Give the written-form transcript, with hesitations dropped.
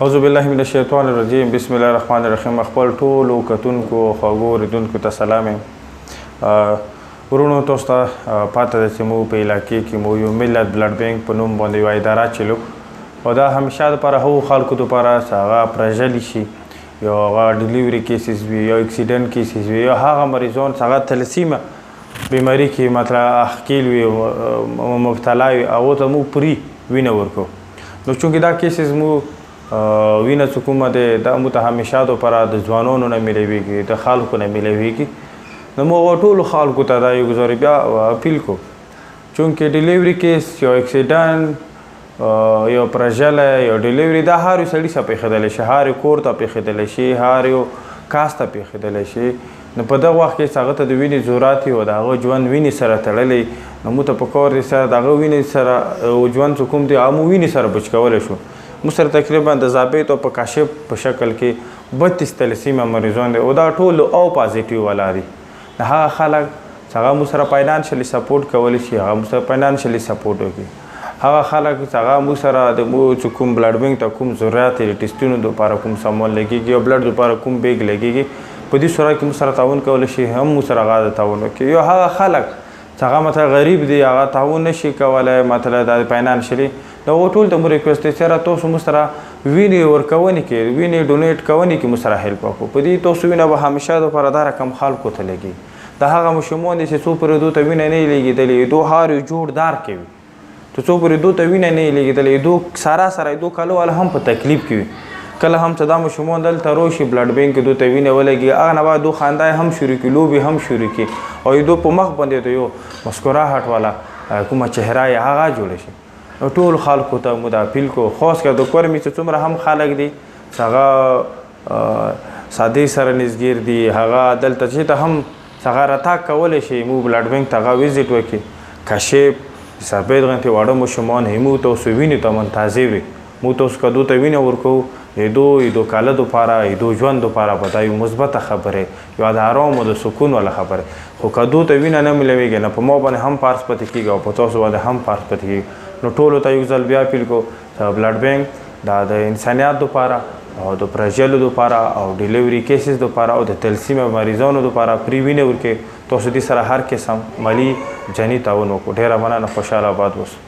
اعوذ بالله من الشیطان الرجیم بسم الله الرحمن الرحیم. خپل ټولو کتونکو خوږو اورېدونکو ته سلام یم. ورونو تاسو ته پاته ده چې موږ په علاقې کې مو یو ملت بلډ بینک په نوم باندې یوه اداره چلو او دا همیشه دپاره هغو خلکو دپاره چې هغه پرژلي شي یا هغه ډلیوري کیسز وي یا اکسیډنټ کیسز وي یا هغه مریضان چې هغه تلسیمه بیماري کې مطلب اخکیل وي مبتلا وي هغو ته موږ پري وینه ورکو. نو چونکې دا کیسز مو وینه چې کومه دی دا موږ ته همیشه دپاره د ځوانانو نه میلیږي د خلکو نه میلیږي. نو موږ ټولو خلکو ته دا یو ګزارې بیا اپیل کو چونکې ډلیوري کیس یا اکسیډنټ یا پرژله یا ډلیوري دا هر یو سړي ته پېښېدلی شي، هر یو کور ته پېښېدلی شي، هر یو کاس ته پېښېدلی شي. نو په دغه وخت کې چې هغه ته د وینې ضرورت وي او د هغه ژوند وینې سره تړلی نو موږ ته پکار دی سره د هغه وینې سره ژوند چې کوم دی هغه مو وینې سره بچ کولی شو. موږ سره تقریبا د ضابط او په کاشف په شکل کې 32 تلسیمه مریضان دی او دا ټول او پازیټیو والا دي. هغه خلک چې هغه موږ سره فاینانشلی سپورټ کولی شي هغه موږ سره فاینانشلی سپورټ وکړي. هغه خلک چې هغه موږ سره د چې کوم بلډ بینک ته کوم ضرورت دی ټیسټونو دپاره کوم سامان لګېږي او بلډ دپاره کوم بیګ لګېږي په دې صورت کې موږ سره تعاون کولی شي هم موږ سره هغه تعاون وکړي. یا هغه خلک چې هغه مطلب غریب دی هغه تعاون نشي کولی مطلب د فاینانشلی دا ټول د مو ریکویسټ دی سره تاسو موږ سره وینې ورکونې کې وینې ډونیټ کونې کې موږ سره هیلپ وکړو. په دې تاسو وینه به همیشه دپاره دا رقم خلکو ته لګي. د هغه ماشومان دي چې څو پورې دو ته وینه نه یې لګېدلې دو هر یو جوړدار کوي ته څو پورې دو ته وینه نه یې لګېدلې دو سره سره دو کالو والا هم په تکلیف کې وي. کله هم چې دا ماشومان دلته راشي بلډ بینک کې دو ته وینه ولګي هغه نه بعد دو خندا هم شروع کړي لوبې هم شروع کړي او دو په مخ باندې ته یو مسکراهټ والا کومه چهره یې هغه جوړه شي. نو ټول خلکو ته مو دا اپیل کو خاص کر د کورمې چې څومره هم خلک دي چې هغه سادې سره نږدې دي هغه دلته چې ته هم هغه راتګ کولی شي مو بلډ بینک ته هغه ویزیټ وکړي. کاشف ثابت غوندې واړه ماشومان مو تاسو وینې ته منتظر وي مو تاسو که دو ته وینه ورکوو دو کاله دپاره دو ژوند دپاره به دا یو مثبته خبرې یو د آرام او د سکون والا خبرې. خو که دو ته وینه نه میلوېږي نه په ما باندې هم پارس پاتې کېږي او په تاسو باندې هم پارس پاتې کېږي. نو ټولو ته یو ځل بیا اپیل کو بلډ بینک دا د انسانیت دپاره او د پرژلو دپاره او ډلیوري کیسز دپاره او د تلسیمه مریضانو دپاره پرې وینې ورکړي. تاسو دې سره هر قسم مالي جاني تعاون وکړو. ډېره مننه. خوشحاله آباد اوسئ.